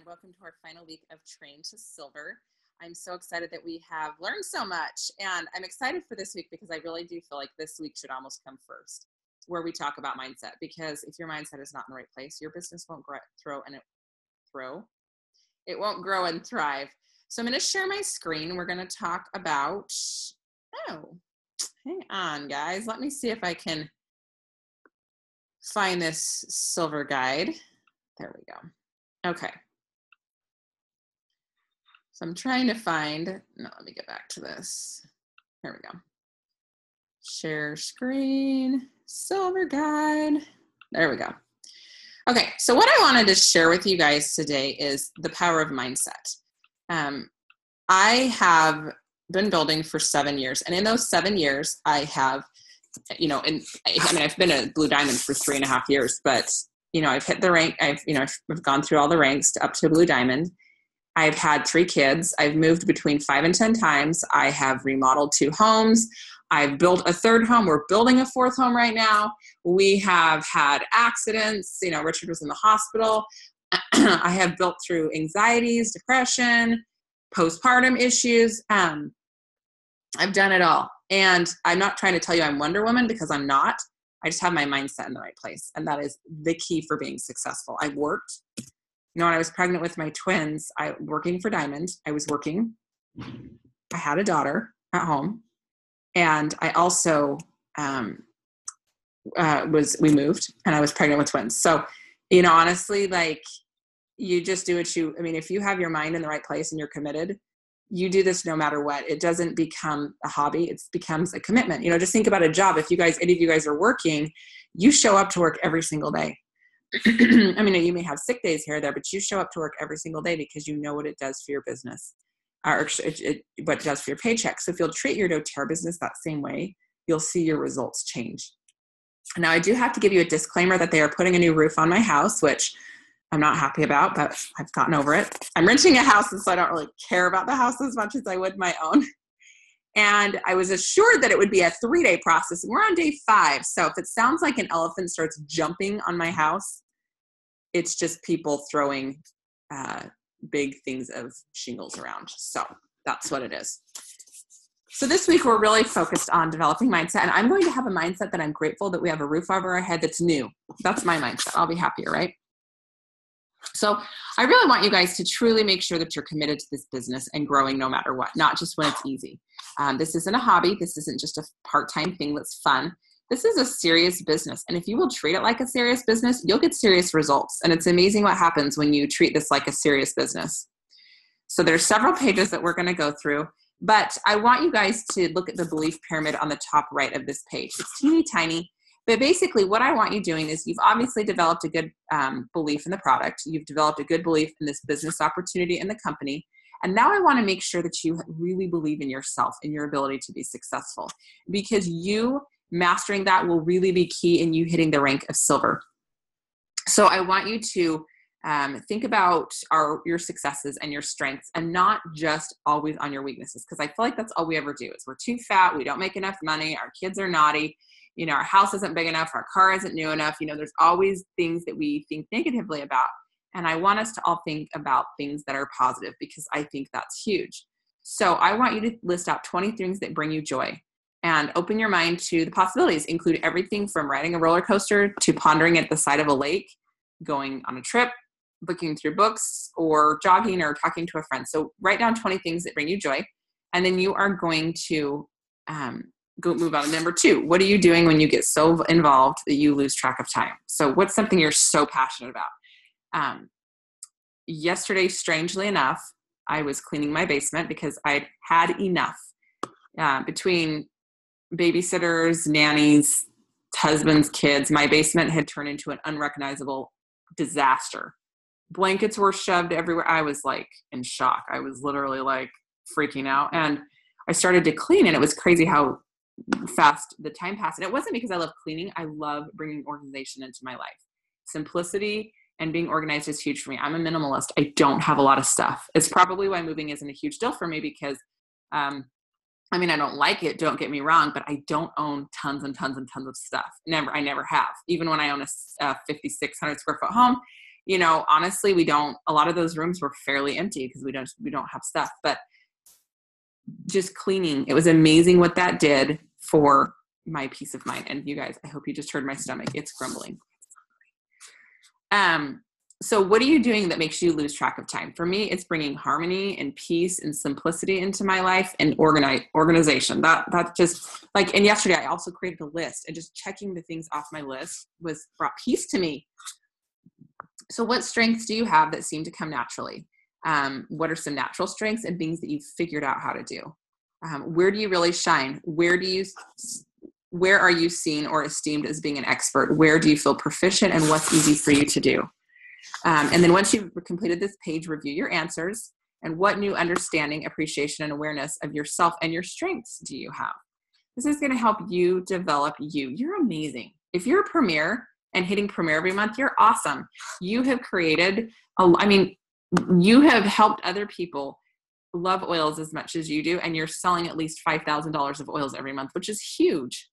welcome to our final week of Train to Silver. I'm so excited that we have learned so much, and I'm excited for this week because I really do feel like this week should almost come first, where we talk about mindset, because if your mindset is not in the right place, your business won't it won't grow and thrive. So I'm going to share my screen. We're going to talk about, hang on guys, let me see if I can find this silver guide. There we go. Okay. So I'm trying to find, no, let me get back to this. Here we go. Share screen, silver guide. There we go. Okay, so what I wanted to share with you guys today is the power of mindset. I have been building for 7 years, and in those 7 years, I have, I've been a Blue Diamond for 3.5 years, but I've hit the rank. I've gone through all the ranks up to Blue Diamond. I've had 3 kids. I've moved between 5 and 10 times. I have remodeled 2 homes. I've built a 3rd home. We're building a 4th home right now. We have had accidents. Richard was in the hospital. I have built through anxieties, depression, postpartum issues. I've done it all. And I'm not trying to tell you I'm Wonder Woman, because I'm not. I just have my mindset in the right place. And that is the key for being successful. I worked. When I was pregnant with my twins, working for Diamond, I was working. I had a daughter at home. And I also we moved, and I was pregnant with twins. So, honestly, you just do if you have your mind in the right place and you're committed, you do this no matter what. It doesn't become a hobby. It becomes a commitment. Just think about a job. If any of you guys are working, you show up to work every single day. You may have sick days here or there, but you show up to work every single day because you know what it does for your business, or what it does for your paycheck. So if you'll treat your doTERRA business that same way, you'll see your results change. Now, I do have to give you a disclaimer that they are putting a new roof on my house, which I'm not happy about, but I've gotten over it. I'm renting a house, and so I don't really care about the house as much as I would my own. And I was assured that it would be a 3-day process, and we're on day 5. So if it sounds like an elephant starts jumping on my house, it's just people throwing big things of shingles around. So that's what it is. So this week we're really focused on developing mindset, and I'm going to have a mindset that I'm grateful that we have a roof over our head that's new. That's my mindset. I'll be happier, right? So I really want you guys to truly make sure that you're committed to this business and growing no matter what, not just when it's easy. This isn't a hobby. This isn't just a part-time thing that's fun. This is a serious business. And if you will treat it like a serious business, you'll get serious results. And it's amazing what happens when you treat this like a serious business. So there's several pages that we're going to go through, but I want you guys to look at the belief pyramid on the top right of this page. It's teeny tiny. But basically what I want you doing is, you've obviously developed a good belief in the product. You've developed a good belief in this business opportunity in the company. And now I want to make sure that you really believe in yourself and your ability to be successful, because you mastering that will really be key in you hitting the rank of silver. So I want you to think about your successes and your strengths, and not just always on your weaknesses. Because I feel like that's all we ever do is we're too fat. We don't make enough money. Our kids are naughty. Our house isn't big enough. Our car isn't new enough. There's always things that we think negatively about. And I want us to all think about things that are positive, because I think that's huge. So I want you to list out 20 things that bring you joy, and open your mind to the possibilities. Include everything from riding a roller coaster to pondering at the side of a lake, going on a trip, looking through books, or jogging, or talking to a friend. So write down 20 things that bring you joy. And then you are going to go move on to number 2. What are you doing when you get so involved that you lose track of time? So what's something you're so passionate about? Yesterday, strangely enough, I was cleaning my basement because I'd had enough. Between babysitters, nannies, husbands, kids, my basement had turned into an unrecognizable disaster. Blankets were shoved everywhere. I was in shock. I was literally freaking out. And I started to clean, and it was crazy how fast the time passed. And it wasn't because I love cleaning. I love bringing organization into my life. Simplicity and being organized is huge for me. I'm a minimalist. I don't have a lot of stuff. It's probably why moving isn't a huge deal for me, because I don't like it, don't get me wrong, but I don't own tons and tons and tons of stuff. I never have. Even when I own a 5,600 square foot home, honestly, a lot of those rooms were fairly empty because we don't have stuff, but just cleaning, it was amazing what that did for my peace of mind. And you guys, I hope you just heard my stomach. It's grumbling. So what are you doing that makes you lose track of time? For me, it's bringing harmony and peace and simplicity into my life and organization. That just like, and yesterday I also created a list, and just checking the things off my list brought peace to me. So what strengths do you have that seem to come naturally? What are some natural strengths and things that you've figured out how to do? Where do you really shine? Where are you seen or esteemed as being an expert? Where do you feel proficient, and what's easy for you to do? And then once you've completed this page, review your answers and what new understanding, appreciation, and awareness of yourself and your strengths do you have? This is going to help you develop you. You're amazing. If you're a premier and hitting premier every month, you're awesome. You have created, you have helped other people love oils as much as you do, and you're selling at least $5,000 of oils every month, which is huge.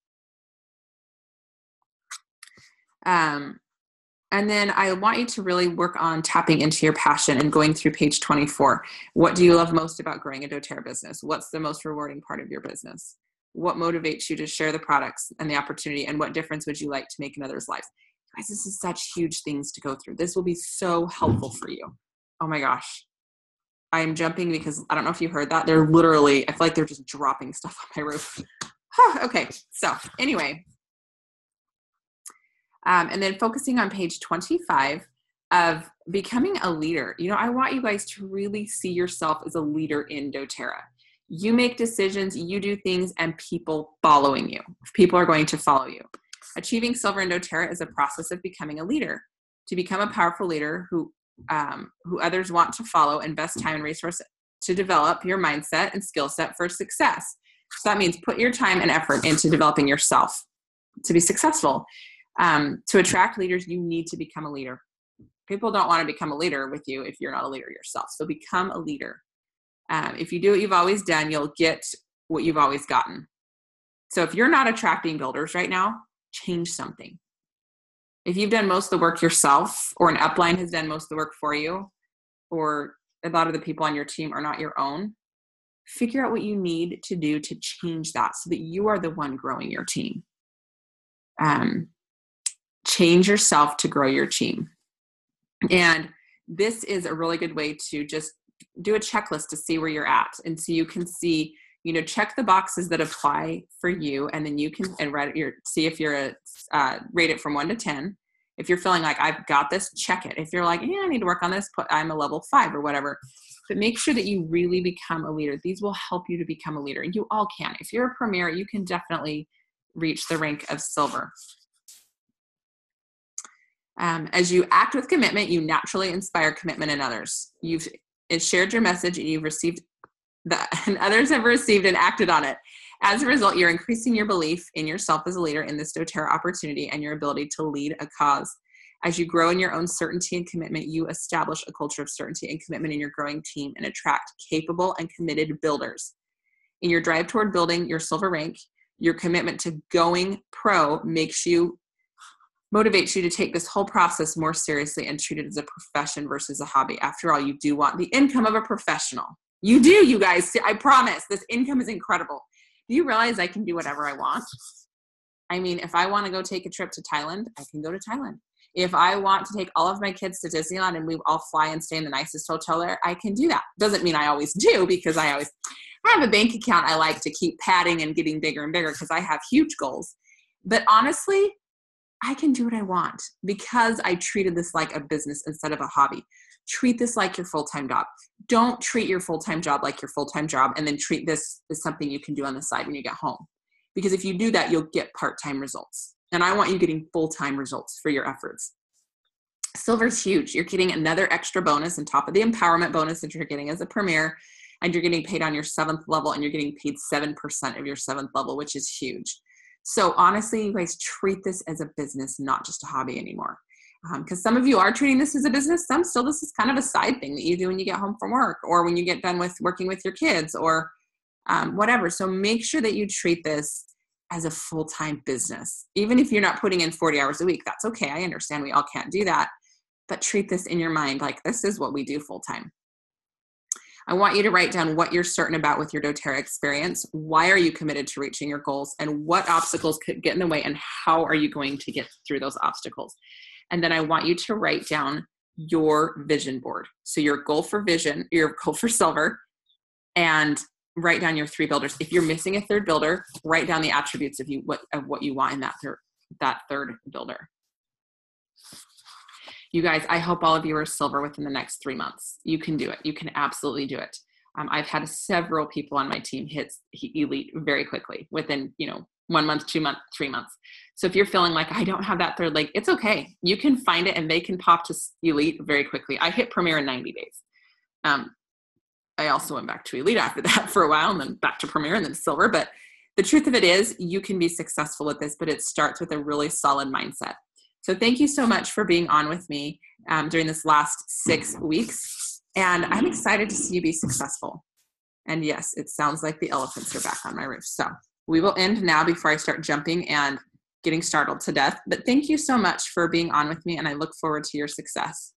And then I want you to really work on tapping into your passion and going through page 24. What do you love most about growing a doTERRA business? What's the most rewarding part of your business? What motivates you to share the products and the opportunity? And what difference would you like to make in others' lives? Guys, this is such huge things to go through. This will be so helpful for you. Oh my gosh. I'm jumping because I don't know if you heard that. They're literally, I feel like they're just dropping stuff on my roof. Okay. So anyway, and then focusing on page 25 of becoming a leader. I want you guys to really see yourself as a leader in doTERRA. You make decisions, you do things, and people following you. People are going to follow you. Achieving silver in doTERRA is a process of becoming a leader. To become a powerful leader who others want to follow, invest time and resources to develop your mindset and skill set for success. So that means put your time and effort into developing yourself to be successful. To attract leaders, you need to become a leader. People don't want to become a leader with you if you're not a leader yourself. So become a leader. If you do what you've always done, you'll get what you've always gotten. So if you're not attracting builders right now, change something. If you've done most of the work yourself, or an upline has done most of the work for you, or a lot of the people on your team are not your own, figure out what you need to do to change that so that you are the one growing your team. Change yourself to grow your team. And this is a really good way to just do a checklist to see where you're at. And so you can see, check the boxes that apply for you. And then you can see if you're rate it from 1 to 10. If you're feeling like I've got this, check it. If you're like, I need to work on this, I'm a level 5 or whatever. But make sure that you really become a leader. These will help you to become a leader. And you all can. If you're a premier, you can definitely reach the rank of silver. As you act with commitment, you naturally inspire commitment in others. You've shared your message, and you've received that, and others have received and acted on it. As a result, you're increasing your belief in yourself as a leader in this doTERRA opportunity and your ability to lead a cause. As you grow in your own certainty and commitment, you establish a culture of certainty and commitment in your growing team and attract capable and committed builders. In your drive toward building your silver rank, your commitment to going pro motivates you to take this whole process more seriously and treat it as a profession versus a hobby. After all, you do want the income of a professional. You do, you guys. I promise. This income is incredible. Do you realize I can do whatever I want? I mean, if I want to go take a trip to Thailand, I can go to Thailand. If I want to take all of my kids to Disneyland and we all fly and stay in the nicest hotel there, I can do that. Doesn't mean I always do, because I have a bank account I like to keep padding and getting bigger and bigger because I have huge goals. But honestly, I can do what I want because I treated this like a business instead of a hobby. Treat this like your full-time job. Don't treat your full-time job like your full-time job and then treat this as something you can do on the side when you get home. Because if you do that, you'll get part-time results. And I want you getting full-time results for your efforts. Silver's huge. You're getting another extra bonus on top of the empowerment bonus that you're getting as a premier, and you're getting paid on your 7th level, and you're getting paid 7% of your 7th level, which is huge. So honestly, you guys treat this as a business, not just a hobby anymore. Because some of you are treating this as a business. Some still, this is kind of a side thing that you do when you get home from work or when you get done with working with your kids or whatever. So make sure that you treat this as a full-time business. Even if you're not putting in 40 hours a week, that's okay. I understand we all can't do that. but treat this in your mind like this is what we do full time. I want you to write down what you're certain about with your doTERRA experience. Why are you committed to reaching your goals, and what obstacles could get in the way, and how are you going to get through those obstacles? And then I want you to write down your vision board. So your goal for vision, your goal for silver, and write down your 3 builders. If you're missing a 3rd builder, write down the attributes of what you want in that third builder. You guys, I hope all of you are silver within the next 3 months. You can do it. You can absolutely do it. I've had several people on my team hit elite very quickly within, 1 month, 2 months, 3 months. So if you're feeling like I don't have that 3rd leg, it's okay. You can find it and they can pop to elite very quickly. I hit Premier in 90 days. I also went back to elite after that for a while, and then back to Premier and then silver. But the truth of it is you can be successful at this, but it starts with a really solid mindset. So thank you so much for being on with me during this last 6 weeks. And I'm excited to see you be successful. And yes, it sounds like the elephants are back on my roof. So we will end now before I start jumping and getting startled to death. But thank you so much for being on with me, and I look forward to your success.